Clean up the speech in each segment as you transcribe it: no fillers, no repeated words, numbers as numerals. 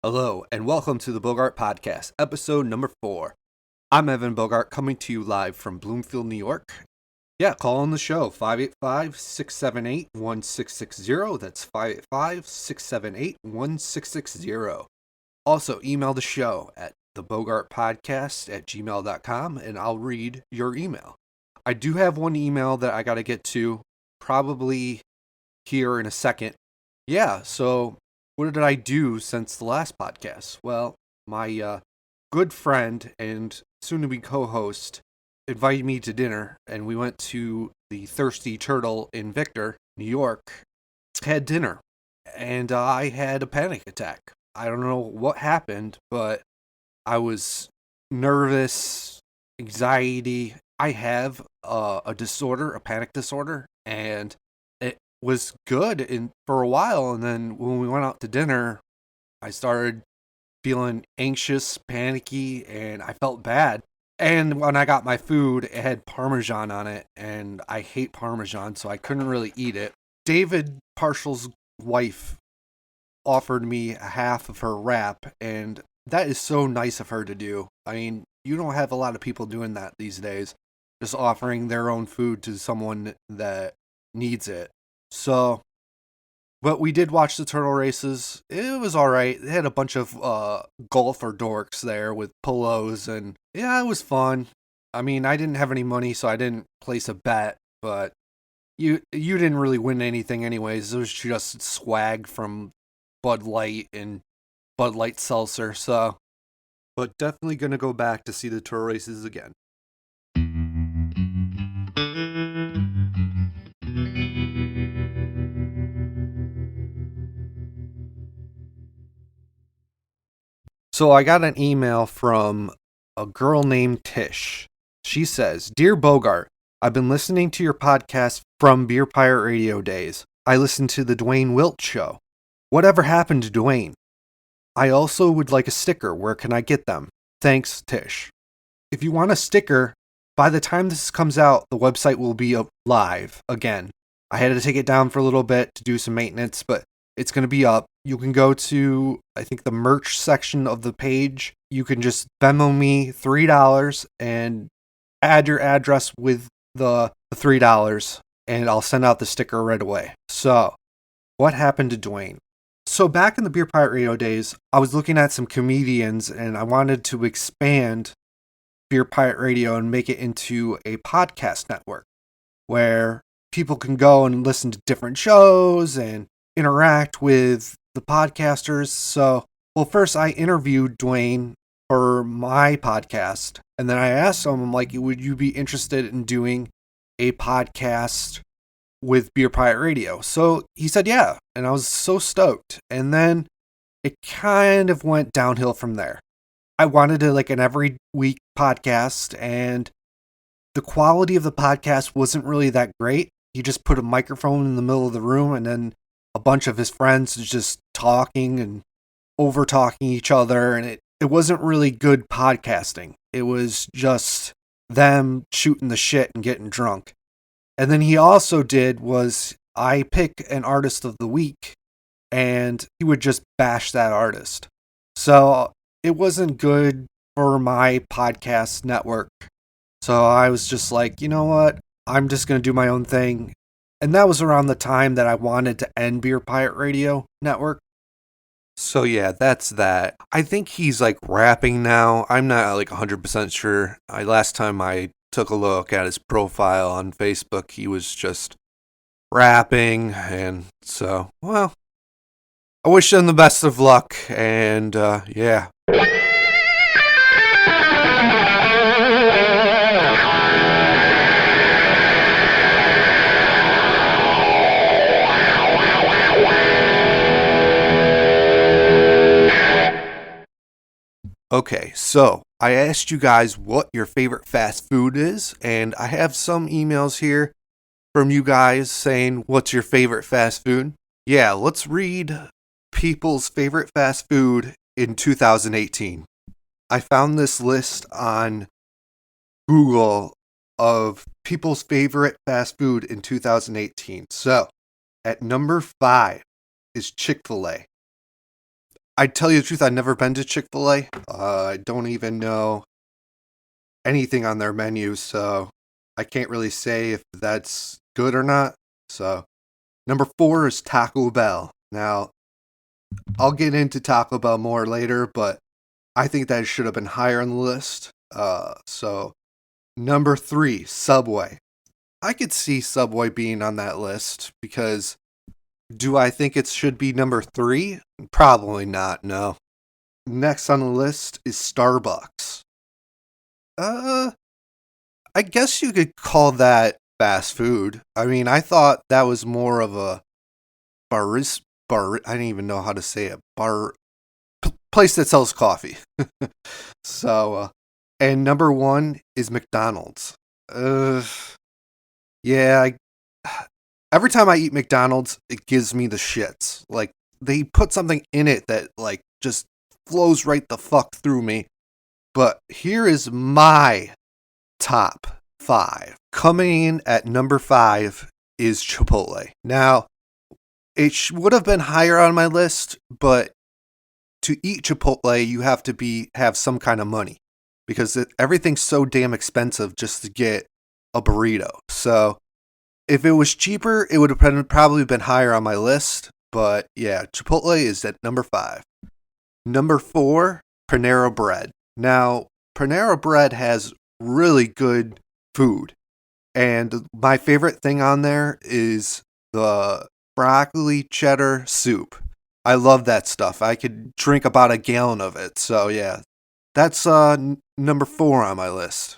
Hello, and welcome to the Bogart Podcast, episode number 4. I'm Evan Bogart, coming to you live from Bloomfield, New York. Yeah, call on the show, 585-678-1660. That's 585-678-1660. Also, email the show at thebogartpodcast@gmail.com, and I'll read your email. I do have one email that I got to get to, probably here in a second. Yeah, so what did I do since the last podcast? Well, my good friend and soon-to-be co-host invited me to dinner, and we went to the Thirsty Turtle in Victor, New York. Had dinner, and I had a panic attack. I don't know what happened, but I was nervous, anxiety. I have a disorder, a panic disorder, and it was good for a while. And then when we went out to dinner, I started feeling anxious, panicky, and I felt bad. And when I got my food, it had Parmesan on it, and I hate Parmesan, so I couldn't really eat it. David Parshall's wife offered me half of her wrap, and that is so nice of her to do. I mean, you don't have a lot of people doing that these days, just offering their own food to someone that needs it. So, but we did watch the turtle races. It was alright. They had a bunch of golfer dorks there with polos, and yeah, it was fun. I mean, I didn't have any money, so I didn't place a bet, but you didn't really win anything anyways. It was just swag from Bud Light and Bud Light Seltzer, so. But definitely gonna go back to see the turtle races again. So I got an email from a girl named Tish. She says, "Dear Bogart, I've been listening to your podcast from Beer Pirate Radio days. I listened to the Dwayne Wilt show. Whatever happened to Dwayne? I also would like a sticker. Where can I get them? Thanks, Tish." If you want a sticker, by the time this comes out, the website will be live again. I had to take it down for a little bit to do some maintenance, but it's going to be up. You can go to, I think, the merch section of the page. You can just Venmo me $3 and add your address with the $3, and I'll send out the sticker right away. So, what happened to Dwayne? So back in the Beer Pirate Radio days, I was looking at some comedians, and I wanted to expand Beer Pirate Radio and make it into a podcast network where people can go and listen to different shows and interact with the podcasters. So, well, first I interviewed Dwayne for my podcast, and then I asked him, I'm like, would you be interested in doing a podcast with Beer Pirate Radio? So he said, yeah, and I was so stoked. And then it kind of went downhill from there. I wanted to like an every week podcast, and the quality of the podcast wasn't really that great. He just put a microphone in the middle of the room, and then a bunch of his friends just talking and over talking each other, and it wasn't really good podcasting. It was just them shooting the shit and getting drunk. And then he also did was I pick an artist of the week, and he would just bash that artist. So it wasn't good for my podcast network. So I was just like, you know what? I'm just going to do my own thing. And that was around the time that I wanted to end Beer Pirate Radio Network. So yeah, that's that. I think he's like rapping now. I'm not like 100% sure. Last time I took a look at his profile on Facebook, he was just rapping. And so, well, I wish him the best of luck. And yeah. Okay, so I asked you guys what your favorite fast food is, and I have some emails here from you guys saying, what's your favorite fast food? Yeah, let's read people's favorite fast food in 2018. I found this list on Google of people's favorite fast food in 2018. So, at number 5 is Chick-fil-A. I tell you the truth, I've never been to Chick-fil-A. I don't even know anything on their menu, so I can't really say if that's good or not. So, number 4 is Taco Bell. Now, I'll get into Taco Bell more later, but I think that should have been higher on the list. So number 3, Subway. I could see Subway being on that list because do I think it should be number 3? Probably not, no. Next on the list is Starbucks. Uh, I guess you could call that fast food. I mean, I thought that was more of a I don't even know how to say it. Place that sells coffee. So, and number 1 is McDonald's. Uh, yeah, every time I eat McDonald's, it gives me the shits. Like, they put something in it that, like, just flows right the fuck through me. But here is my top 5. Coming in at number 5 is Chipotle. Now, it would have been higher on my list, but to eat Chipotle, you have to have some kind of money because everything's so damn expensive just to get a burrito. So if it was cheaper, it would have probably been higher on my list. But yeah, Chipotle is at number 5. Number 4, Panera Bread. Now, Panera Bread has really good food. And my favorite thing on there is the broccoli cheddar soup. I love that stuff. I could drink about a gallon of it. So yeah, that's number 4 on my list.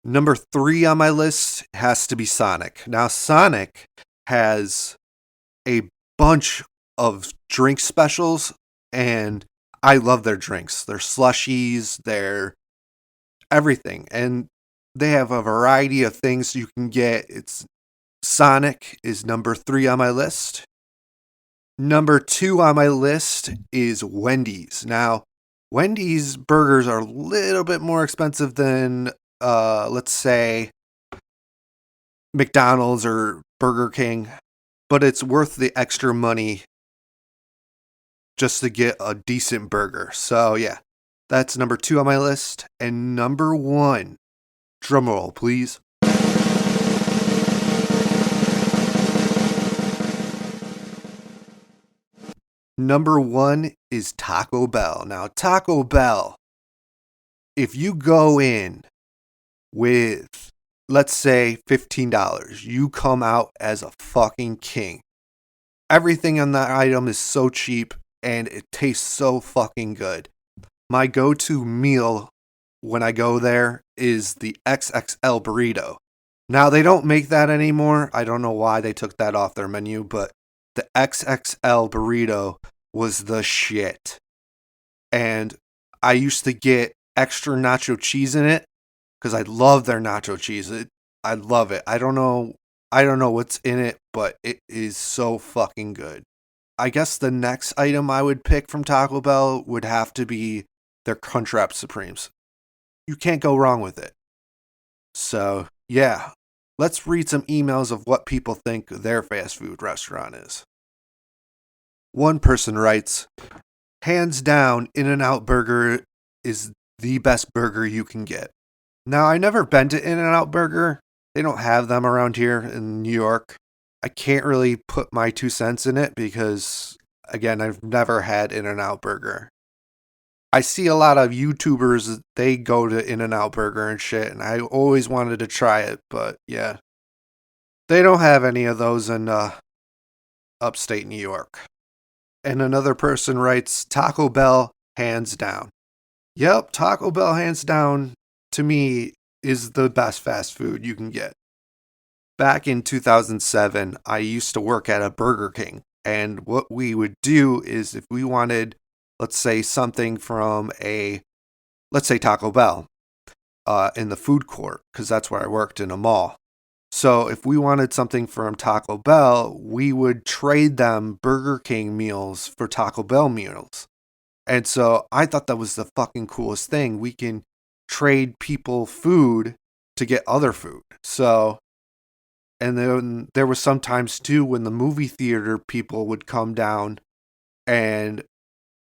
Number 3 on my list has to be Sonic. Now Sonic has a bunch of drink specials, and I love their drinks. Their slushies, their everything, and they have a variety of things you can get. Sonic is number 3 on my list. Number 2 on my list is Wendy's. Now, Wendy's burgers are a little bit more expensive than, let's say, McDonald's or Burger King, but it's worth the extra money just to get a decent burger. So, yeah, that's number 2 on my list. And number 1, drumroll, please. Number 1 is Taco Bell. Now, Taco Bell, if you go in with, let's say, $15, you come out as a fucking king. Everything on that item is so cheap and it tastes so fucking good. My go-to meal when I go there is the XXL burrito. Now, they don't make that anymore. I don't know why they took that off their menu, but the XXL burrito was the shit. And I used to get extra nacho cheese in it because I love their nacho cheese. I love it. I don't know what's in it, but it is so fucking good. I guess the next item I would pick from Taco Bell would have to be their Crunchwrap Supremes. You can't go wrong with it. So, yeah. Let's read some emails of what people think their fast food restaurant is. One person writes, hands down, In-N-Out Burger is the best burger you can get. Now, I've never been to In-N-Out Burger. They don't have them around here in New York. I can't really put my 2 cents in it because, again, I've never had In-N-Out Burger. I see a lot of YouTubers, they go to In-N-Out Burger and shit, and I always wanted to try it, but yeah. They don't have any of those in upstate New York. And another person writes, Taco Bell, hands down. Yep, Taco Bell, hands down, to me, is the best fast food you can get. Back in 2007, I used to work at a Burger King. And what we would do is if we wanted, let's say, something from let's say Taco Bell, in the food court, because that's where I worked in a mall. So if we wanted something from Taco Bell, we would trade them Burger King meals for Taco Bell meals. And so I thought that was the fucking coolest thing. We can trade people food to get other food. So, and then there was sometimes too when the movie theater people would come down and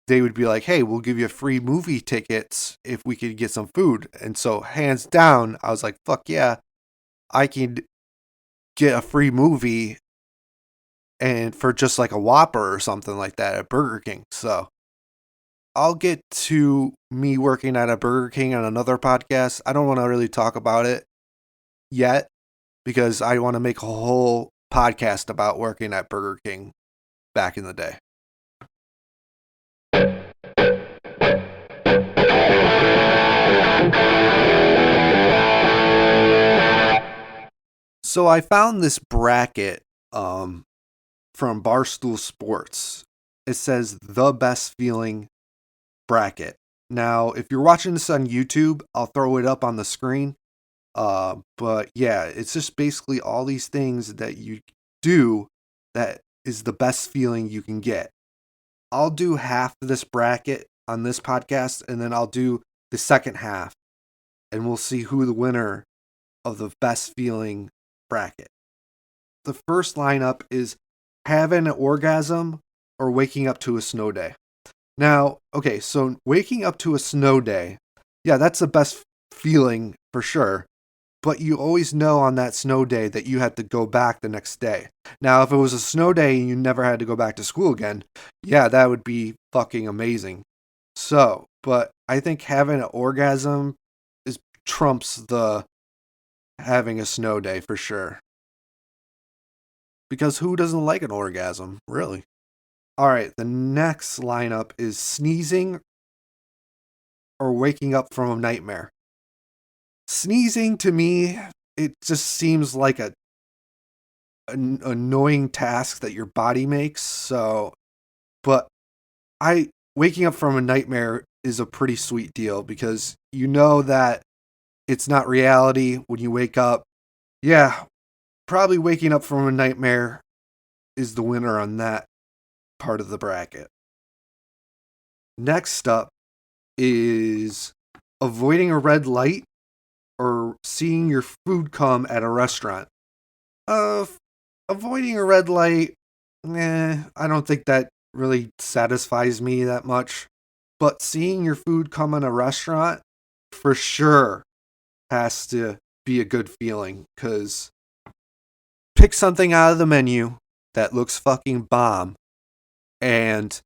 they would be like, hey, we'll give you free movie tickets if we could get some food. And so, hands down, I was like, fuck yeah, I can get a free movie and for just like a Whopper or something like that at Burger King. So, I'll get to me working at a Burger King on another podcast. I don't want to really talk about it yet because I want to make a whole podcast about working at Burger King back in the day. So I found this bracket from Barstool Sports. It says the best feeling bracket. Now, if you're watching this on YouTube, I'll throw it up on the screen. But yeah, it's just basically all these things that you do that is the best feeling you can get. I'll do half of this bracket on this podcast, and then I'll do the second half, and we'll see who the winner of the best feeling bracket. The first lineup is having an orgasm or waking up to a snow day. Now, okay, so waking up to a snow day, yeah, that's the best feeling for sure. But you always know on that snow day that you had to go back the next day. Now, if it was a snow day and you never had to go back to school again, yeah, that would be fucking amazing. So, but I think having an orgasm is trumps the having a snow day for sure. Because who doesn't like an orgasm, really? All right, the next lineup is sneezing or waking up from a nightmare. Sneezing to me, it just seems like an annoying task that your body makes. So, but waking up from a nightmare is a pretty sweet deal because you know that it's not reality when you wake up. Yeah, probably waking up from a nightmare is the winner on that part of the bracket. Next up is avoiding a red light or seeing your food come at a restaurant. Avoiding a red light, I don't think that really satisfies me that much. But seeing your food come in a restaurant, for sure, has to be a good feeling. Because pick something out of the menu that looks fucking bomb, and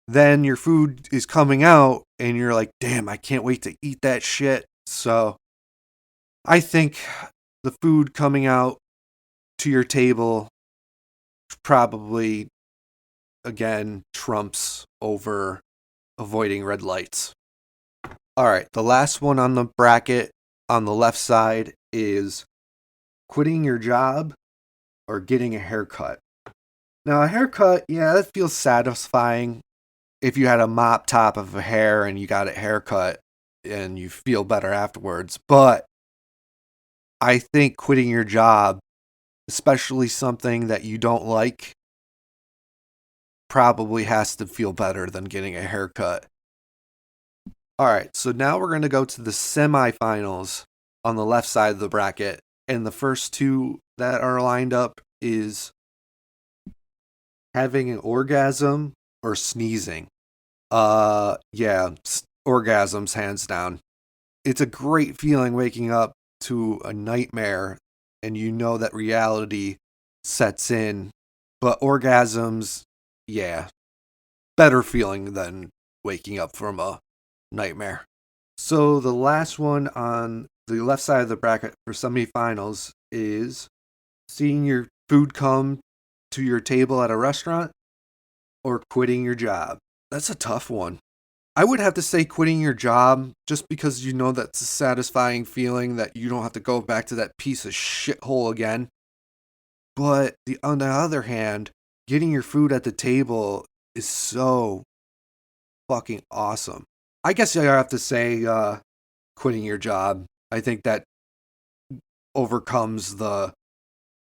then your food is coming out, and you're like, damn, I can't wait to eat that shit. So, I think the food coming out to your table probably, again, trumps over avoiding red lights. All right, the last one on the bracket on the left side is quitting your job or getting a haircut. Now, a haircut, yeah, that feels satisfying if you had a mop top of a hair and you got a haircut and you feel better afterwards. But I think quitting your job, especially something that you don't like, probably has to feel better than getting a haircut. All right, so now we're going to go to the semifinals on the left side of the bracket. And the first two that are lined up is having an orgasm or sneezing. Yeah, orgasms hands down. It's a great feeling waking up to a nightmare and you know that reality sets in. But orgasms, yeah, better feeling than waking up from a nightmare. So the last one on the left side of the bracket for semifinals is seeing your food come to your table at a restaurant or quitting your job. That's a tough one. I would have to say quitting your job just because you know that's a satisfying feeling that you don't have to go back to that piece of shithole again. But on the other hand, getting your food at the table is so fucking awesome. I guess I have to say quitting your job. I think that overcomes the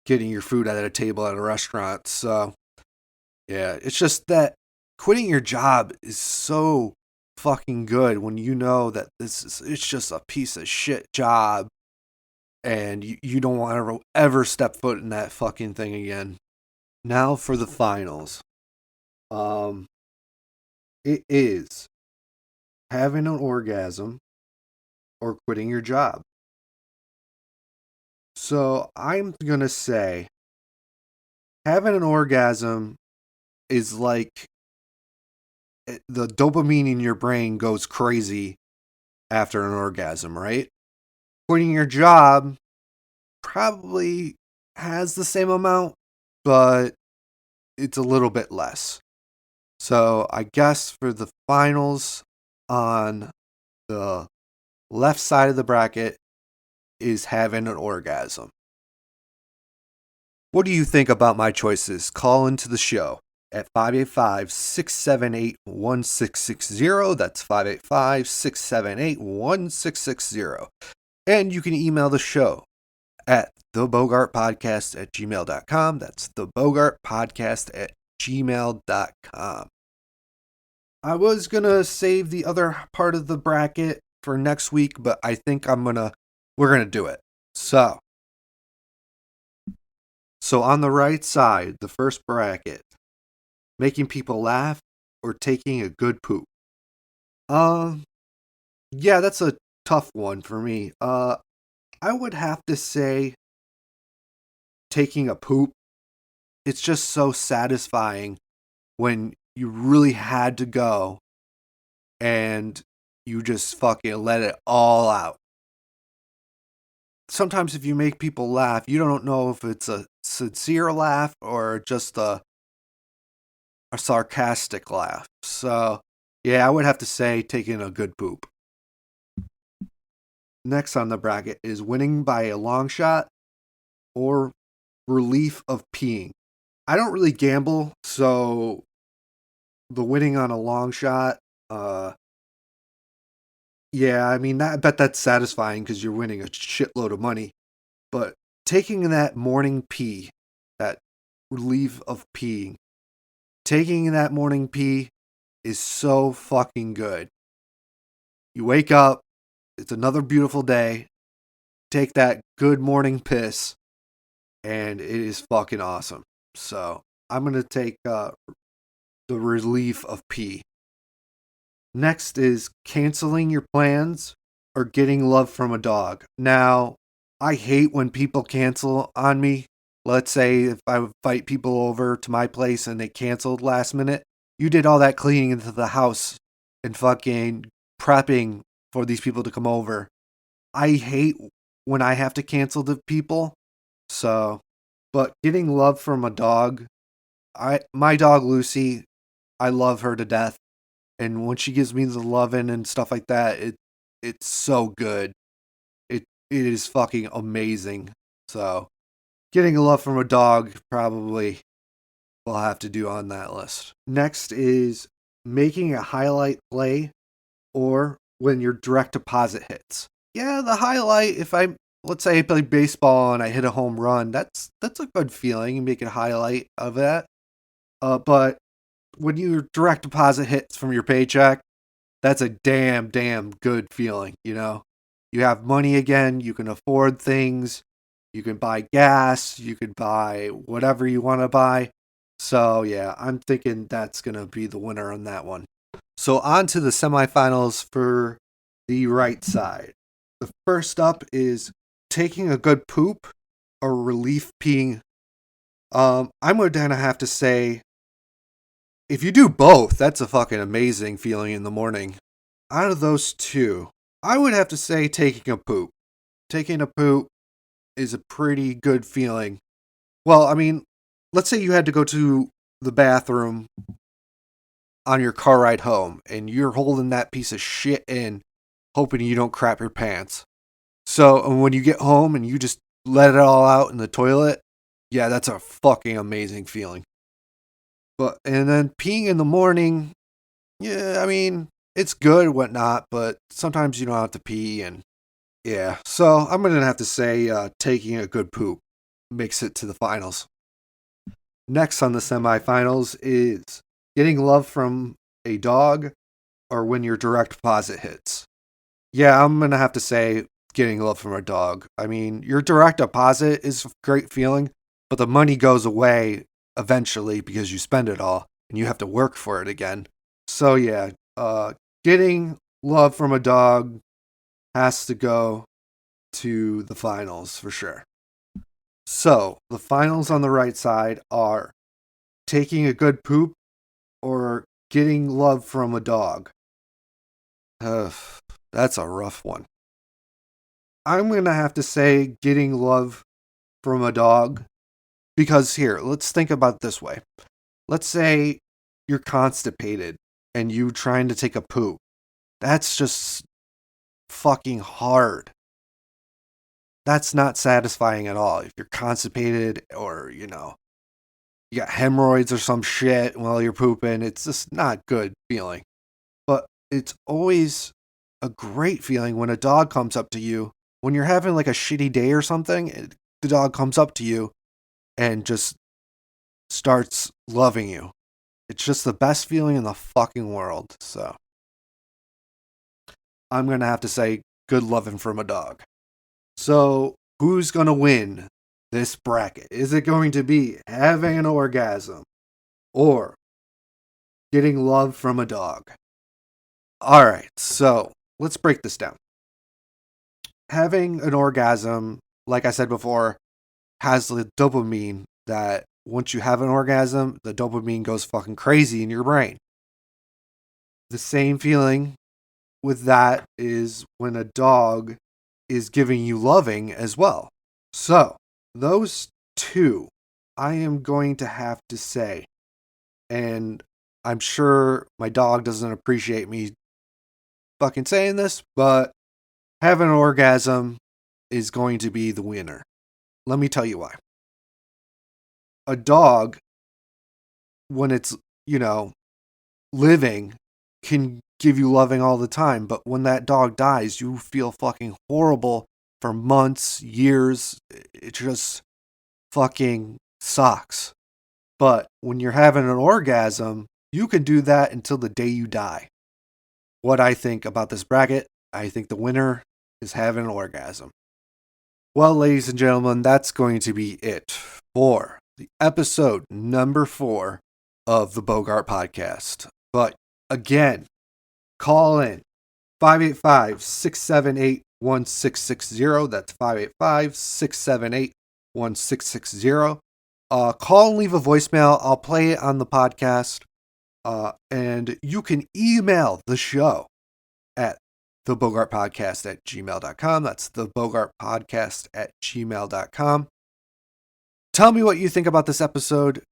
getting your food at a table at a restaurant. So, yeah, it's just that quitting your job is so fucking good when you know that it's just a piece of shit job and you don't want to ever step foot in that fucking thing again. Now for the finals. It is having an orgasm or quitting your job. So I'm going to say having an orgasm is like the dopamine in your brain goes crazy after an orgasm, right? Quitting your job probably has the same amount, but it's a little bit less. So I guess for the finals on the left side of the bracket is having an orgasm. What do you think about my choices? Call into the show at 585-678-1660. That's 585-678-1660. And you can email the show at thebogartpodcast@gmail.com. That's thebogartpodcast@gmail.com. I was going to save the other part of the bracket for next week, but I think we're going to do it. So on the right side, the first bracket, making people laugh or taking a good poop. Yeah, that's a tough one for me. I would have to say taking a poop. It's just so satisfying when you really had to go and you just fucking let it all out. Sometimes if you make people laugh, you don't know if it's a sincere laugh or just a sarcastic laugh. So, yeah, I would have to say taking a good poop. Next on the bracket is winning by a long shot or relief of peeing. I don't really gamble, so the winning on a long shot, yeah, I mean, I bet that's satisfying because you're winning a shitload of money. But taking that morning pee, that relief of peeing, taking that morning pee is so fucking good. You wake up, it's another beautiful day, take that good morning piss, and it is fucking awesome. So I'm going to take the relief of pee. Next is canceling your plans or getting love from a dog. Now, I hate when people cancel on me. Let's say if I invite people over to my place and they canceled last minute, you did all that cleaning into the house and fucking prepping for these people to come over. I hate when I have to cancel the people. So, but getting love from a dog, my dog Lucy, I love her to death. And when she gives me the loving and stuff like that, it's so good. It is fucking amazing. So, getting love from a dog probably will have to do on that list. Next is making a highlight play or when your direct deposit hits. Yeah, the highlight, let's say I play baseball and I hit a home run, that's a good feeling. You make a highlight of that. But when your direct deposit hits from your paycheck, that's a damn good feeling, you know? You have money again, you can afford things, you can buy gas, you can buy whatever you want to buy. So, yeah, I'm thinking that's going to be the winner on that one. So, on to the semifinals for the right side. The first up is taking a good poop or relief peeing. I'm going to have to say, if you do both, that's a fucking amazing feeling in the morning. Out of those two, I would have to say taking a poop. Taking a poop is a pretty good feeling. Well, I mean, let's say you had to go to the bathroom on your car ride home and you're holding that piece of shit in, hoping you don't crap your pants. So when you get home and you just let it all out in the toilet, yeah, that's a fucking amazing feeling. And then peeing in the morning, yeah, I mean, it's good, whatnot, but sometimes you don't have to pee, and yeah. So I'm gonna have to say, taking a good poop makes it to the finals. Next on the semifinals is getting love from a dog, or when your direct deposit hits. Yeah, I'm gonna have to say getting love from a dog. I mean, your direct deposit is a great feeling, but the money goes away eventually because you spend it all and you have to work for it again. So yeah, getting love from a dog has to go to the finals for sure. So the finals on the right side are taking a good poop or getting love from a dog. Ugh, that's a rough one. I'm going to have to say getting love from a dog because here, let's think about it this way. Let's say you're constipated and you trying to take a poop. That's just fucking hard. That's not satisfying at all. If you're constipated or, you got hemorrhoids or some shit while you're pooping, it's just not good feeling. But it's always a great feeling when a dog comes up to you. When you're having like a shitty day or something, the dog comes up to you and just starts loving you. It's just the best feeling in the fucking world. So I'm going to have to say good loving from a dog. So who's going to win this bracket? Is it going to be having an orgasm or getting love from a dog? All right, so let's break this down. Having an orgasm, like I said before, has the dopamine that once you have an orgasm, the dopamine goes fucking crazy in your brain. The same feeling with that is when a dog is giving you loving as well. So, those two, I am going to have to say, and I'm sure my dog doesn't appreciate me fucking saying this, but having an orgasm is going to be the winner. Let me tell you why. A dog, when it's, living, can give you loving all the time, but when that dog dies, you feel fucking horrible for months, years. It just fucking sucks. But when you're having an orgasm, you can do that until the day you die. What I think about this bracket, I think the winner is having an orgasm. Well, ladies and gentlemen, that's going to be it for the episode number 4 of the Bogart podcast. But again, call in 585-678-1660. That's 585-678-1660. Call and leave a voicemail. I'll play it on the podcast. And you can email the show at thebogartpodcast@gmail.com. That's thebogartpodcast@gmail.com. Tell me what you think about this episode.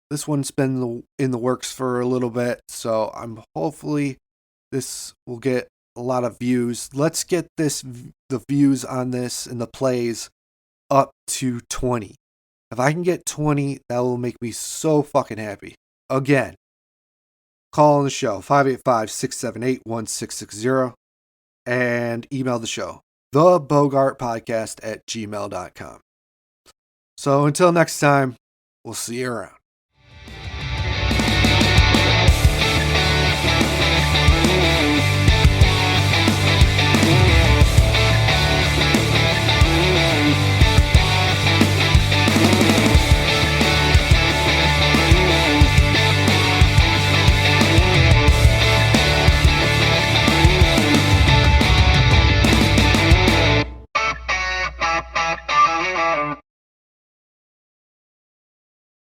This one's been in the works for a little bit, so I'm hopefully this will get a lot of views. Let's get the views on this and the plays up to 20. If I can get 20, that will make me so fucking happy. Again, call on the show, 585-678-1660, and email the show, thebogartpodcast@gmail.com. So until next time, we'll see you around.